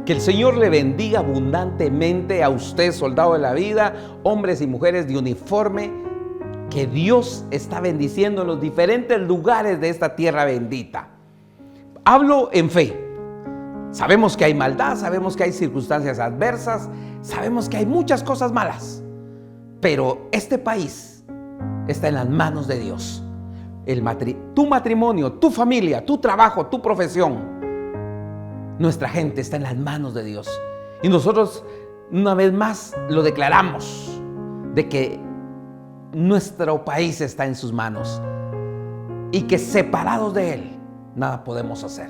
Que el Señor le bendiga abundantemente a usted, soldado de la vida, hombres y mujeres de uniforme, que Dios está bendiciendo en los diferentes lugares de esta tierra bendita. Hablo en fe. Sabemos que hay maldad, sabemos que hay circunstancias adversas, sabemos que hay muchas cosas malas, pero este país está en las manos de Dios. Tu matrimonio, tu familia, tu trabajo, tu profesión, nuestra gente está en las manos de Dios. Y nosotros una vez más lo declaramos, de que nuestro país está en sus manos y que separados de Él nada podemos hacer.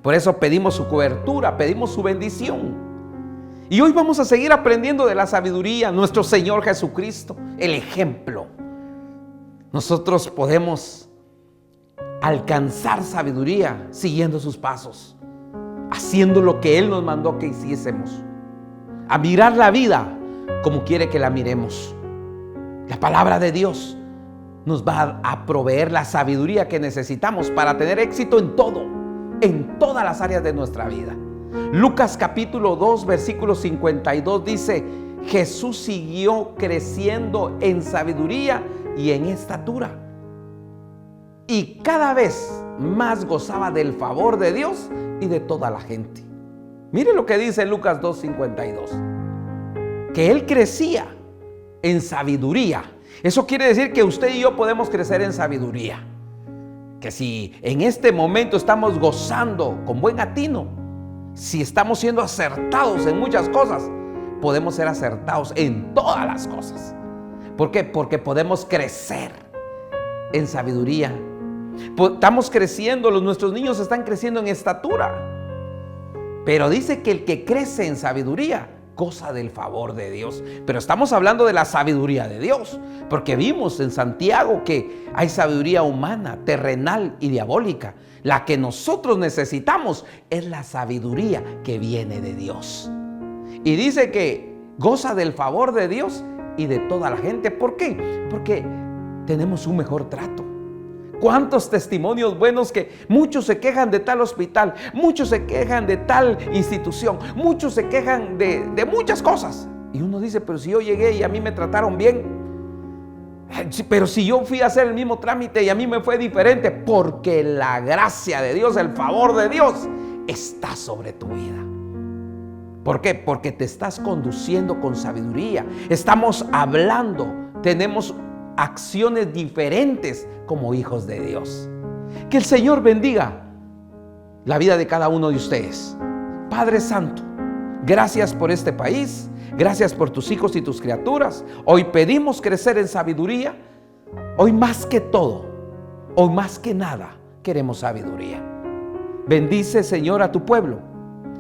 Por eso pedimos su cobertura, pedimos su bendición. Y hoy vamos a seguir aprendiendo de la sabiduría, nuestro Señor Jesucristo, el ejemplo. Nosotros podemos alcanzar sabiduría siguiendo sus pasos, haciendo lo que Él nos mandó que hiciésemos, a mirar la vida como quiere que la miremos. La palabra de Dios nos va a proveer la sabiduría que necesitamos para tener éxito en todo, en todas las áreas de nuestra vida. Lucas capítulo 2 versículo 52 dice: Jesús siguió creciendo en sabiduría y en estatura, y cada vez más gozaba del favor de Dios y de toda la gente. Mire lo que dice Lucas 2:52, que Él crecía en sabiduría. Eso quiere decir que usted y yo podemos crecer en sabiduría. Que si en este momento estamos gozando con buen atino, si estamos siendo acertados en muchas cosas, podemos ser acertados en todas las cosas. ¿Por qué? Porque podemos crecer en sabiduría. Estamos creciendo, nuestros niños están creciendo en estatura. Pero dice que el que crece en sabiduría goza del favor de Dios. Pero estamos hablando de la sabiduría de Dios, porque vimos en Santiago que hay sabiduría humana, terrenal y diabólica. La que nosotros necesitamos es la sabiduría que viene de Dios. Y dice que goza del favor de Dios y de toda la gente. ¿Por qué? Porque tenemos un mejor trato. ¿Cuántos testimonios buenos que muchos se quejan de tal hospital, muchos se quejan de tal institución, muchos se quejan de muchas cosas? Y uno dice, pero si yo llegué y a mí me trataron bien, pero si yo fui a hacer el mismo trámite y a mí me fue diferente, porque la gracia de Dios, el favor de Dios está sobre tu vida. ¿Por qué? Porque te estás conduciendo con sabiduría. Estamos hablando, tenemos acciones diferentes como hijos de Dios. Que el Señor bendiga la vida de cada uno de ustedes. Padre Santo, gracias por este país, gracias por tus hijos y tus criaturas. Hoy pedimos crecer en sabiduría. Hoy más que todo, hoy más que nada, queremos sabiduría. Bendice, Señor, a tu pueblo.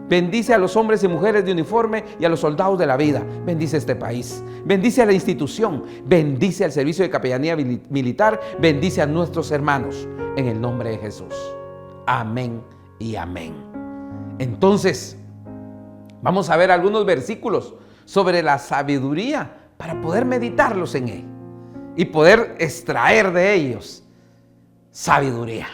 Bendice a los hombres y mujeres de uniforme y a los soldados de la vida. Bendice este país. Bendice a la institución. Bendice al servicio de capellanía militar. Bendice a nuestros hermanos. En el nombre de Jesús. Amén y amén. Entonces, vamos a ver algunos versículos sobre la sabiduría para poder meditarlos en él y poder extraer de ellos sabiduría.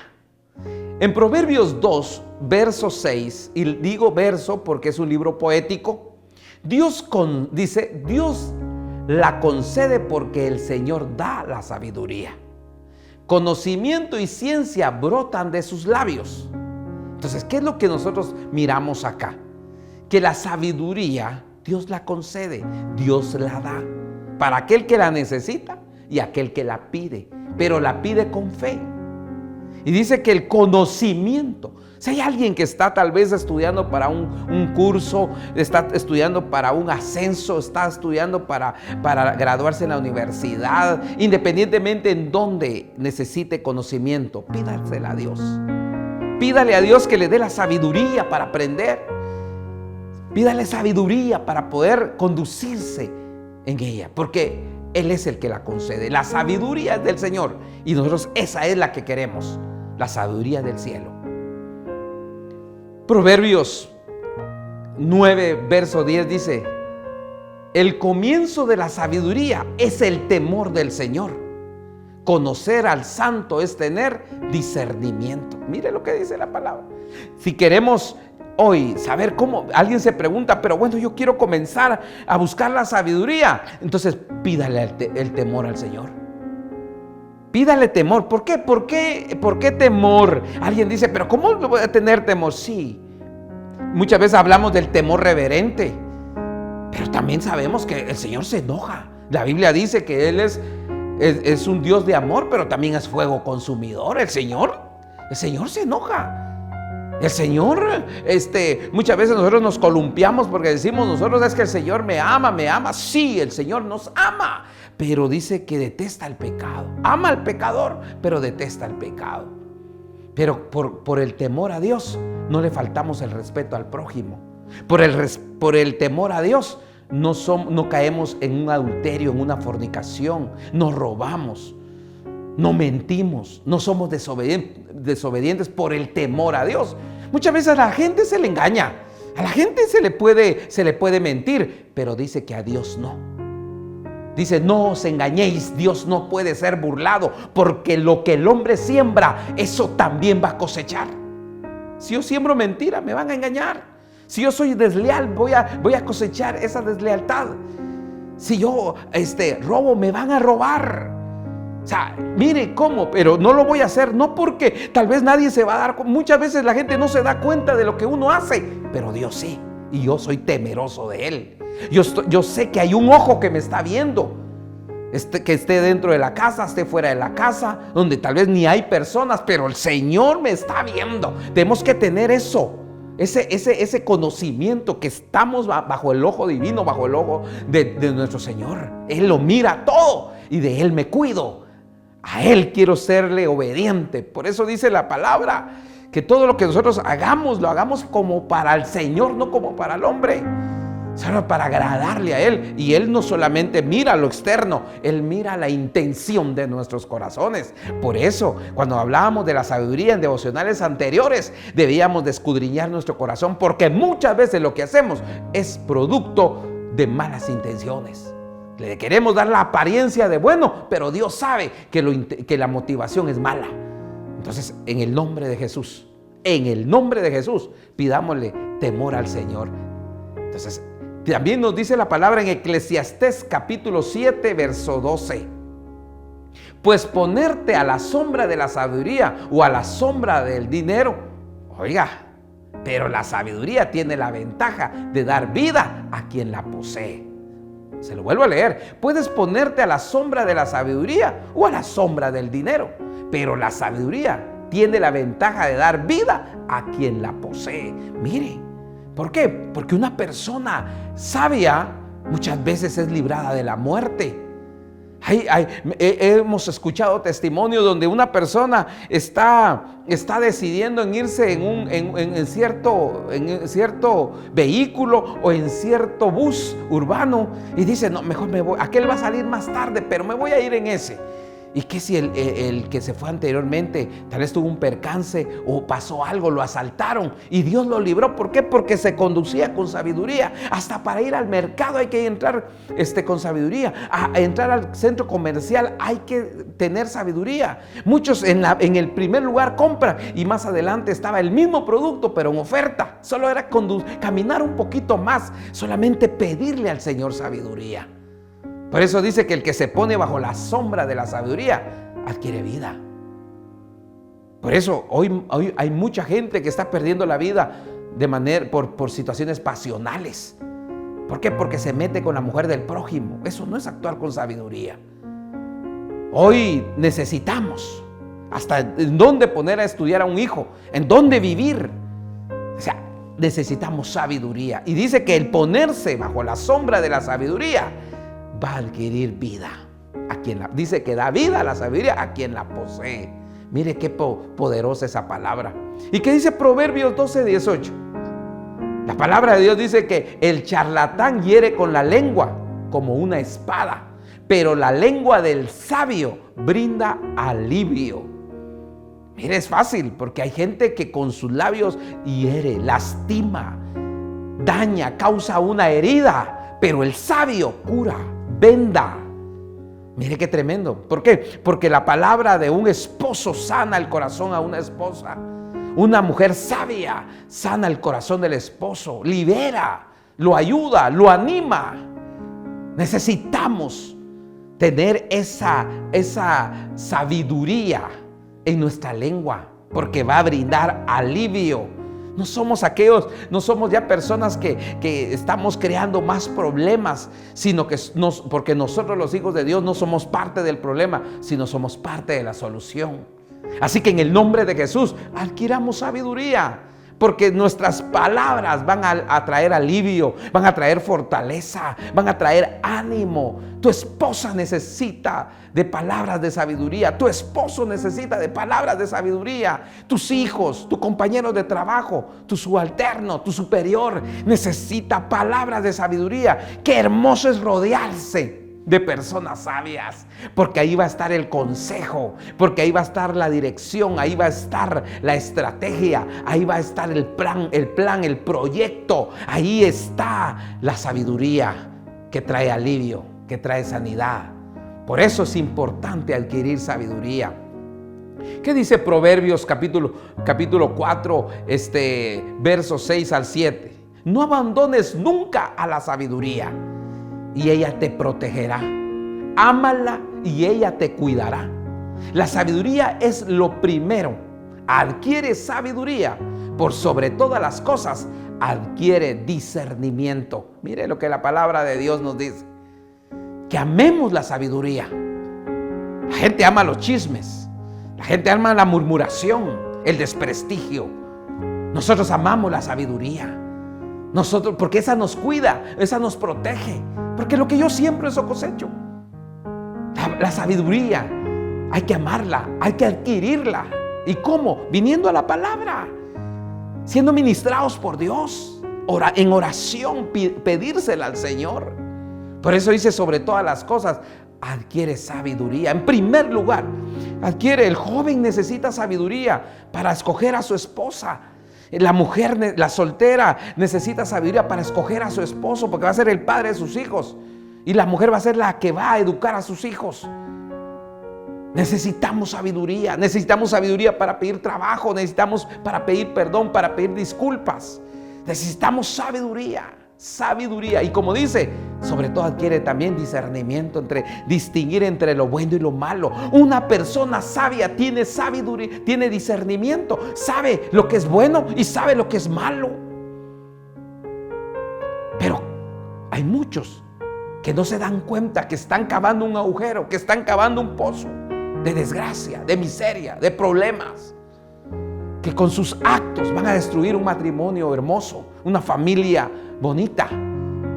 En Proverbios 2, verso 6, y digo verso porque es un libro poético, dice, Dios la concede porque el Señor da la sabiduría. Conocimiento y ciencia brotan de sus labios. Entonces, ¿qué es lo que nosotros miramos acá? Que la sabiduría Dios la concede, Dios la da para aquel que la necesita y aquel que la pide, pero la pide con fe. Y dice que el conocimiento, si hay alguien que está tal vez estudiando para un curso, está estudiando para un ascenso, está estudiando para graduarse en la universidad, independientemente en dónde necesite conocimiento, pídasela a Dios. Pídale a Dios que le dé la sabiduría para aprender. Pídale sabiduría para poder conducirse en ella, porque Él es el que la concede. La sabiduría es del Señor y nosotros esa es la que queremos, la sabiduría del cielo. Proverbios 9, verso 10 dice: el comienzo de la sabiduría es el temor del Señor. Conocer al santo es tener discernimiento. Mire lo que dice la palabra. Si queremos hoy saber cómo. Alguien se pregunta, pero bueno, yo quiero comenzar a buscar la sabiduría. Entonces pídale el temor al Señor. Pídale temor. ¿Por qué? ¿Por qué temor? Alguien dice, pero ¿cómo voy a tener temor? Sí, muchas veces hablamos del temor reverente, pero también sabemos que el Señor se enoja. La Biblia dice que Él es un Dios de amor, pero también es fuego consumidor. El Señor se enoja. El Señor, muchas veces nosotros nos columpiamos porque decimos nosotros, es que el Señor me ama. Sí, el Señor nos ama, pero dice que detesta el pecado. Ama al pecador, pero detesta el pecado. Pero por el temor a Dios no le faltamos el respeto al prójimo. Por el temor a Dios no caemos en un adulterio, en una fornicación, no robamos, no mentimos, no somos desobedientes por el temor a Dios. Muchas veces a la gente se le engaña, a la gente se le puede mentir, pero dice que a Dios no. Dice, no os engañéis, Dios no puede ser burlado, porque lo que el hombre siembra, eso también va a cosechar. Si yo siembro mentira, me van a engañar. Si yo soy desleal, voy a cosechar esa deslealtad. Si yo robo, me van a robar. O sea, mire cómo, pero no lo voy a hacer, no porque tal vez nadie se va a dar cuenta. Muchas veces la gente no se da cuenta de lo que uno hace, pero Dios sí, y yo soy temeroso de Él. Yo sé que hay un ojo que me está viendo, que esté dentro de la casa, esté fuera de la casa, donde tal vez ni hay personas, pero el Señor me está viendo. Tenemos que tener eso. Ese conocimiento que estamos bajo el ojo divino, bajo el ojo de nuestro Señor. Él lo mira todo y de Él me cuido. A Él quiero serle obediente. Por eso dice la palabra que todo lo que nosotros hagamos, lo hagamos como para el Señor, no como para el hombre. Solo para agradarle a Él. Y Él no solamente mira lo externo, Él mira la intención de nuestros corazones. Por eso, cuando hablábamos de la sabiduría en devocionales anteriores, debíamos de escudriñar nuestro corazón, porque muchas veces lo que hacemos es producto de malas intenciones. Le queremos dar la apariencia de bueno, pero Dios sabe que la motivación es mala. Entonces, en el nombre de Jesús, pidámosle temor al Señor. Entonces, también nos dice la palabra en Eclesiastés capítulo 7, verso 12. Pues ponerte a la sombra de la sabiduría o a la sombra del dinero. Oiga, pero la sabiduría tiene la ventaja de dar vida a quien la posee. Se lo vuelvo a leer. Puedes ponerte a la sombra de la sabiduría o a la sombra del dinero, pero la sabiduría tiene la ventaja de dar vida a quien la posee. Mire, ¿por qué? Porque una persona sabia muchas veces es librada de la muerte. Hemos escuchado testimonios donde una persona está decidiendo en irse en cierto vehículo o en cierto bus urbano y dice, no, mejor me voy, aquel va a salir más tarde, pero me voy a ir en ese. ¿Y qué si el que se fue anteriormente tal vez tuvo un percance o pasó algo, lo asaltaron y Dios lo libró? ¿Por qué? Porque se conducía con sabiduría. Hasta para ir al mercado hay que entrar con sabiduría. A entrar al centro comercial hay que tener sabiduría. Muchos en el primer lugar compran y más adelante estaba el mismo producto pero en oferta. Solo era caminar un poquito más, solamente pedirle al Señor sabiduría. Por eso dice que el que se pone bajo la sombra de la sabiduría adquiere vida. Por eso hoy hay mucha gente que está perdiendo la vida por situaciones pasionales. ¿Por qué? Porque se mete con la mujer del prójimo. Eso no es actuar con sabiduría. Hoy necesitamos hasta en dónde poner a estudiar a un hijo, en dónde vivir. O sea, necesitamos sabiduría. Y dice que el ponerse bajo la sombra de la sabiduría va a adquirir vida. Dice que da vida a la sabiduría a quien la posee. Mire qué poderosa esa palabra. ¿Y qué dice Proverbios 12:18? La palabra de Dios dice que el charlatán hiere con la lengua como una espada, pero la lengua del sabio brinda alivio. Mire, es fácil porque hay gente que con sus labios hiere, lastima, daña, causa una herida, pero el sabio cura, venda. Mire qué tremendo. ¿Por qué? Porque la palabra de un esposo sana el corazón a una esposa. Una mujer sabia sana el corazón del esposo, libera, lo ayuda, lo anima. Necesitamos tener esa sabiduría en nuestra lengua, porque va a brindar alivio. No somos ya personas que estamos creando más problemas, sino que porque nosotros los hijos de Dios no somos parte del problema, sino somos parte de la solución. Así que en el nombre de Jesús, adquiramos sabiduría, porque nuestras palabras van a traer alivio, van a traer fortaleza, van a traer ánimo. Tu esposa necesita de palabras de sabiduría, tu esposo necesita de palabras de sabiduría, tus hijos, tu compañero de trabajo, tu subalterno, tu superior necesita palabras de sabiduría. Qué hermoso es rodearse de personas sabias, porque ahí va a estar el consejo, porque ahí va a estar la dirección, ahí va a estar la estrategia, ahí va a estar el plan, el proyecto. Ahí está la sabiduría que trae alivio, que trae sanidad. Por eso es importante adquirir sabiduría. ¿Qué dice Proverbios capítulo 4, versos 6 al 7? No abandones nunca a la sabiduría, y ella te protegerá. Ámala y ella te cuidará. La sabiduría es lo primero. Adquiere sabiduría. Por sobre todas las cosas, adquiere discernimiento. Mire lo que la palabra de Dios nos dice. Que amemos la sabiduría. La gente ama los chismes. La gente ama la murmuración, el desprestigio. Nosotros amamos la sabiduría. Nosotros, porque esa nos cuida, esa nos protege. Porque lo que yo siembro, eso cosecho. La sabiduría hay que amarla, hay que adquirirla. ¿Y cómo? Viniendo a la palabra, siendo ministrados por Dios, en oración, pedírsela al Señor. Por eso dice, sobre todas las cosas, adquiere sabiduría. En primer lugar, el joven necesita sabiduría para escoger a su esposa. La mujer, la soltera, necesita sabiduría para escoger a su esposo, porque va a ser el padre de sus hijos. Y la mujer va a ser la que va a educar a sus hijos. Necesitamos sabiduría para pedir trabajo, necesitamos para pedir perdón, para pedir disculpas. Necesitamos sabiduría. Y como dice, sobre todo adquiere también discernimiento, distinguir entre lo bueno y lo malo. Una persona sabia tiene sabiduría, tiene discernimiento, sabe lo que es bueno y sabe lo que es malo. Pero hay muchos que no se dan cuenta que están cavando un agujero, que están cavando un pozo de desgracia, de miseria, de problemas, que con sus actos van a destruir un matrimonio hermoso, una familia bonita,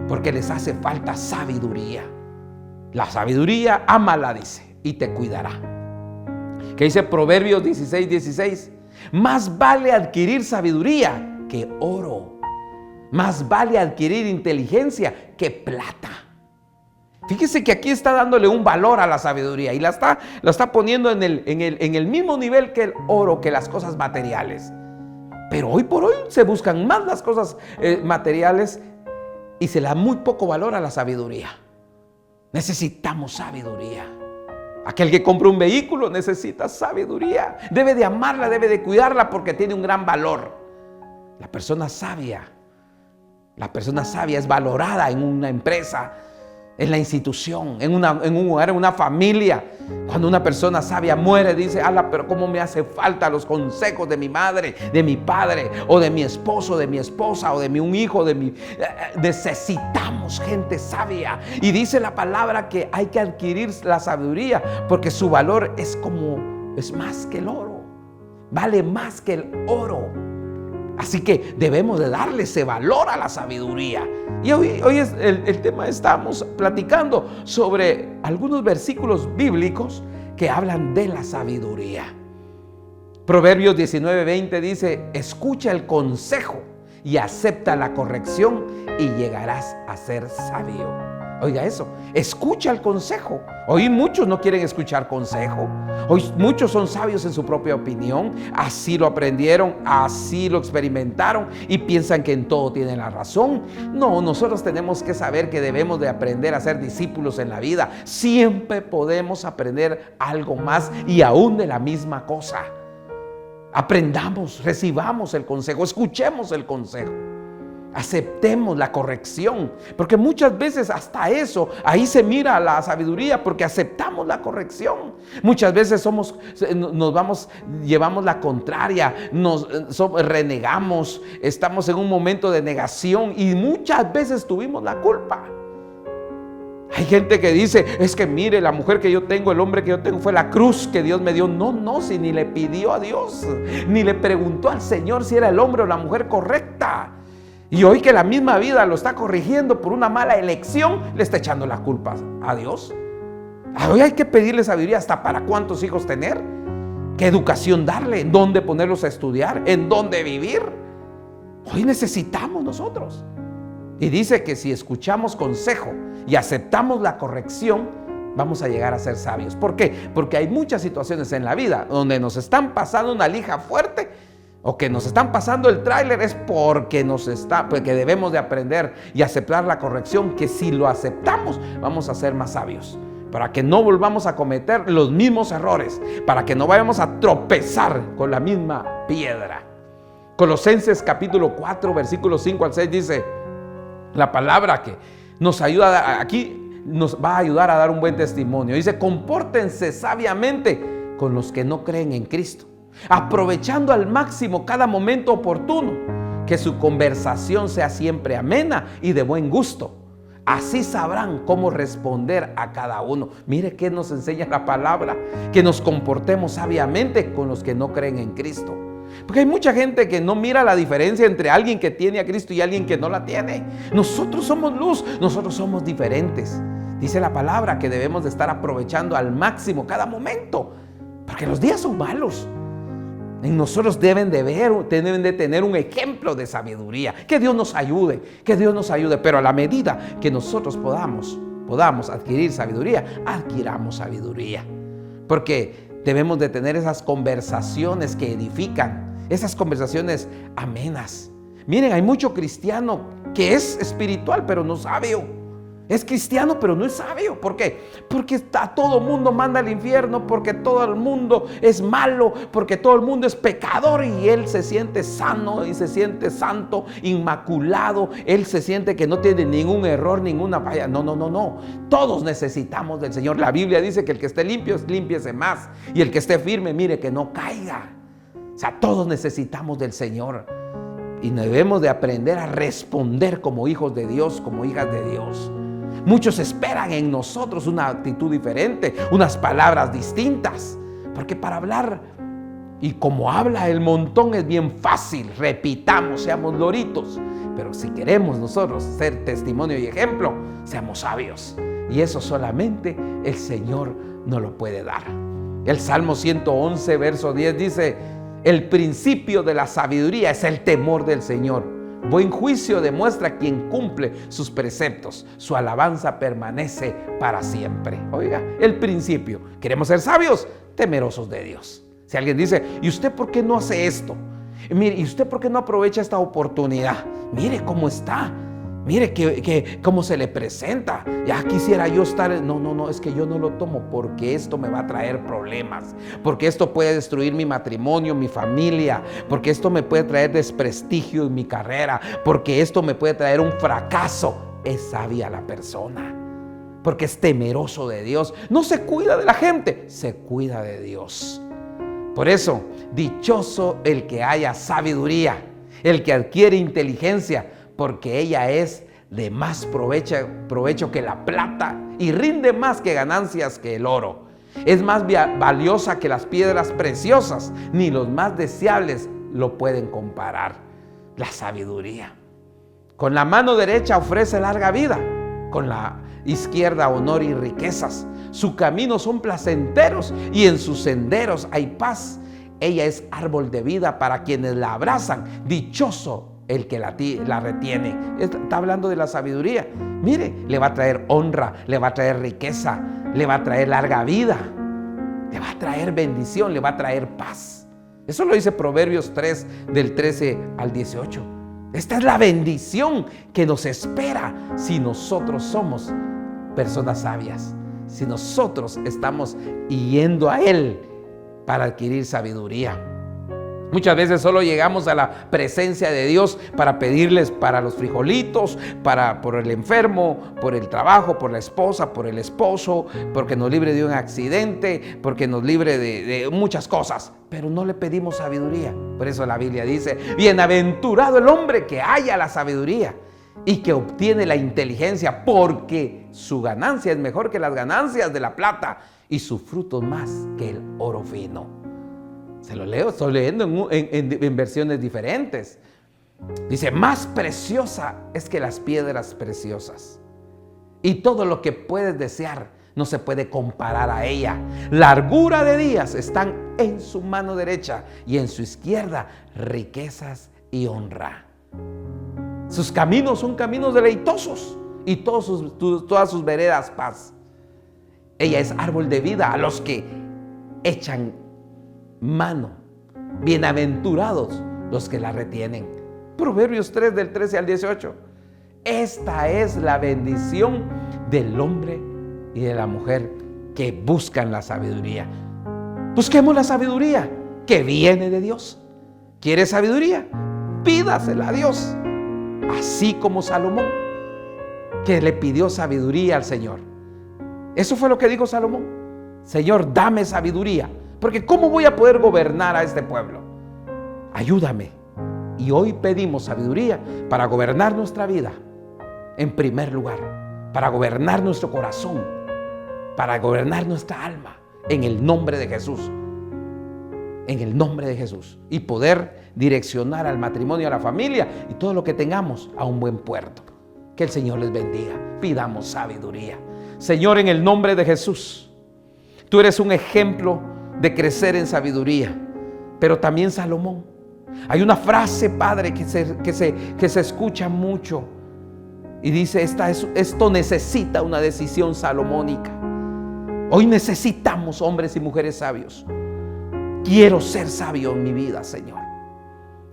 porque les hace falta sabiduría. La sabiduría, ámala, dice, y te cuidará. Que dice Proverbios 16:16, más vale adquirir sabiduría que oro, más vale adquirir inteligencia que plata. Fíjese que aquí está dándole un valor a la sabiduría y la está poniendo en el mismo nivel que el oro, que las cosas materiales. Pero hoy por hoy se buscan más las cosas materiales y se le da muy poco valor a la sabiduría. Necesitamos sabiduría. Aquel que compra un vehículo necesita sabiduría. Debe de amarla, debe de cuidarla porque tiene un gran valor. La persona sabia es valorada en una empresa, en la institución, en un hogar, en una familia. Cuando una persona sabia muere, dice, ala, pero cómo me hace falta los consejos de mi madre, de mi padre, o de mi esposo, de mi esposa, o de un hijo, necesitamos gente sabia. Y dice la palabra que hay que adquirir la sabiduría, porque su valor es más que el oro, vale más que el oro. Así que debemos de darle ese valor a la sabiduría. Y hoy es el tema, estamos platicando sobre algunos versículos bíblicos que hablan de la sabiduría. Proverbios 19:20 dice, escucha el consejo y acepta la corrección y llegarás a ser sabio. Oiga eso, escucha el consejo. Hoy muchos no quieren escuchar consejo. Hoy muchos son sabios en su propia opinión. Así lo aprendieron, así lo experimentaron y piensan que en todo tienen la razón. No, nosotros tenemos que saber que debemos de aprender a ser discípulos en la vida. Siempre podemos aprender algo más y aún de la misma cosa. Aprendamos, recibamos el consejo, escuchemos el consejo, aceptemos la corrección, porque muchas veces hasta eso, ahí se mira la sabiduría, porque aceptamos la corrección. Muchas veces llevamos la contraria, renegamos, estamos en un momento de negación y muchas veces tuvimos la culpa. Hay gente que dice, es que mire, la mujer que yo tengo, el hombre que yo tengo fue la cruz que Dios me dio. No, si ni le pidió a Dios, ni le preguntó al Señor si era el hombre o la mujer correcta. Y hoy que la misma vida lo está corrigiendo por una mala elección, le está echando la culpa a Dios. Hoy hay que pedirle sabiduría hasta para cuántos hijos tener, qué educación darle, en dónde ponerlos a estudiar, en dónde vivir. Hoy necesitamos nosotros. Y dice que si escuchamos consejo y aceptamos la corrección, vamos a llegar a ser sabios. ¿Por qué? Porque hay muchas situaciones en la vida donde nos están pasando una lija fuerte o que nos están pasando el tráiler, es porque debemos de aprender y aceptar la corrección, que si lo aceptamos vamos a ser más sabios, para que no volvamos a cometer los mismos errores, para que no vayamos a tropezar con la misma piedra. Colosenses capítulo 4 versículos 5 al 6 dice la palabra que nos ayuda aquí, nos va a ayudar a dar un buen testimonio. Dice, compórtense sabiamente con los que no creen en Cristo, aprovechando al máximo cada momento oportuno, que su conversación sea siempre amena y de buen gusto. Así sabrán cómo responder a cada uno. Mire qué nos enseña la palabra, que nos comportemos sabiamente con los que no creen en Cristo. Porque hay mucha gente que no mira la diferencia entre alguien que tiene a Cristo y alguien que no la tiene. Nosotros somos luz, nosotros somos diferentes. Dice la palabra que debemos de estar aprovechando al máximo cada momento, porque los días son malos. En nosotros deben de tener un ejemplo de sabiduría. Que Dios nos ayude, pero a la medida que nosotros podamos adquirir sabiduría, adquiramos sabiduría. Porque debemos de tener esas conversaciones que edifican, esas conversaciones amenas. Miren, hay mucho cristiano que es espiritual pero no sabio. Es cristiano pero no es sabio. ¿Por qué? Porque todo el mundo manda al infierno, porque todo el mundo es malo, porque todo el mundo es pecador y él se siente sano y se siente santo, inmaculado. Él se siente que no tiene ningún error, ninguna falla. No. Todos necesitamos del Señor. La Biblia dice que el que esté limpio, límpiese más. Y el que esté firme, mire que no caiga. O sea, todos necesitamos del Señor. Y debemos de aprender a responder como hijos de Dios, como hijas de Dios. Muchos esperan en nosotros una actitud diferente, unas palabras distintas. Porque para hablar, y como habla el montón, es bien fácil. Repitamos, seamos loritos. Pero si queremos nosotros ser testimonio y ejemplo, seamos sabios. Y eso solamente el Señor nos lo puede dar. El Salmo 111, verso 10 dice: el principio de la sabiduría es el temor del Señor. Buen juicio demuestra quien cumple sus preceptos. Su alabanza permanece para siempre. Oiga, el principio. ¿Queremos ser sabios? Temerosos de Dios. Si alguien dice, ¿y usted por qué no hace esto? Mire, ¿y usted por qué no aprovecha esta oportunidad? Mire cómo está. Mire cómo se le presenta. Ya quisiera yo estar. No, es que yo no lo tomo porque esto me va a traer problemas. Porque esto puede destruir mi matrimonio, mi familia. Porque esto me puede traer desprestigio en mi carrera. Porque esto me puede traer un fracaso. Es sabia la persona, porque es temeroso de Dios. No se cuida de la gente, se cuida de Dios. Por eso, dichoso el que haya sabiduría, el que adquiere inteligencia, porque ella es de más provecho que la plata y rinde más que ganancias que el oro. Es más valiosa que las piedras preciosas, ni los más deseables lo pueden comparar. La sabiduría. Con la mano derecha ofrece larga vida, con la izquierda honor y riquezas. Sus caminos son placenteros y en sus senderos hay paz. Ella es árbol de vida para quienes la abrazan. Dichoso el que la retiene. Está hablando de la sabiduría. Mire, le va a traer honra, le va a traer riqueza, le va a traer larga vida, le va a traer bendición, le va a traer paz. Eso lo dice Proverbios 3, del 13 al 18. Esta es la bendición que nos espera si nosotros somos personas sabias, si nosotros estamos yendo a Él para adquirir sabiduría. Muchas veces solo llegamos a la presencia de Dios para pedirles para los frijolitos, por el enfermo, por el trabajo, por la esposa, por el esposo, porque nos libre de un accidente, porque nos libre de muchas cosas. Pero no le pedimos sabiduría. Por eso la Biblia dice: bienaventurado el hombre que haya la sabiduría y que obtiene la inteligencia, porque su ganancia es mejor que las ganancias de la plata y sus frutos más que el oro fino. Se lo leo, estoy leyendo en versiones diferentes. Dice: más preciosa es que las piedras preciosas, y todo lo que puedes desear no se puede comparar a ella. Largura de días están en su mano derecha, y en su izquierda riquezas y honra. Sus caminos son caminos deleitosos, y todas sus veredas paz. Ella es árbol de vida a los que echan mano. Bienaventurados los que la retienen. Proverbios 3 del 13 al 18. Esta es la bendición del hombre y de la mujer que buscan la sabiduría. Busquemos la sabiduría que viene de Dios. ¿Quieres sabiduría? Pídasela a Dios. Así como Salomón, que le pidió sabiduría al Señor. Eso fue lo que dijo Salomón: Señor, dame sabiduría, porque ¿cómo voy a poder gobernar a este pueblo? Ayúdame. Y hoy pedimos sabiduría para gobernar nuestra vida, en primer lugar, para gobernar nuestro corazón, para gobernar nuestra alma, en el nombre de Jesús. En el nombre de Jesús. Y poder direccionar al matrimonio, a la familia y todo lo que tengamos a un buen puerto. Que el Señor les bendiga. Pidamos sabiduría. Señor, en el nombre de Jesús, tú eres un ejemplo de crecer en sabiduría, pero también Salomón. Hay una frase, Padre, que se escucha mucho y dice: esto necesita una decisión salomónica. Hoy necesitamos hombres y mujeres sabios. Quiero ser sabio en mi vida, Señor.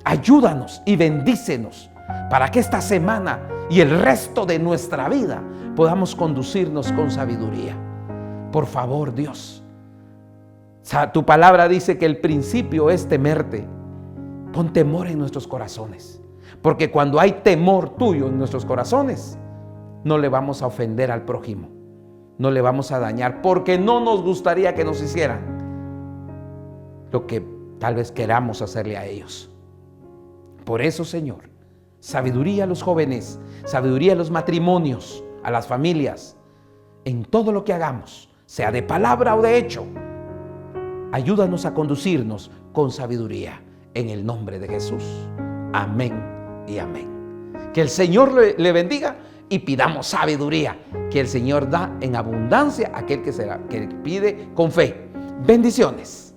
Ayúdanos y bendícenos para que esta semana y el resto de nuestra vida podamos conducirnos con sabiduría. Por favor, Dios. Tu palabra dice que el principio es temerte. Pon temor en nuestros corazones, porque cuando hay temor tuyo en nuestros corazones, no le vamos a ofender al prójimo, no le vamos a dañar, porque no nos gustaría que nos hicieran lo que tal vez queramos hacerle a ellos. Por eso, Señor, sabiduría a los jóvenes, sabiduría a los matrimonios, a las familias, en todo lo que hagamos, sea de palabra o de hecho. Ayúdanos a conducirnos con sabiduría, en el nombre de Jesús. Amén y amén. Que el Señor le bendiga y pidamos sabiduría, que el Señor da en abundancia a aquel que pide con fe. Bendiciones.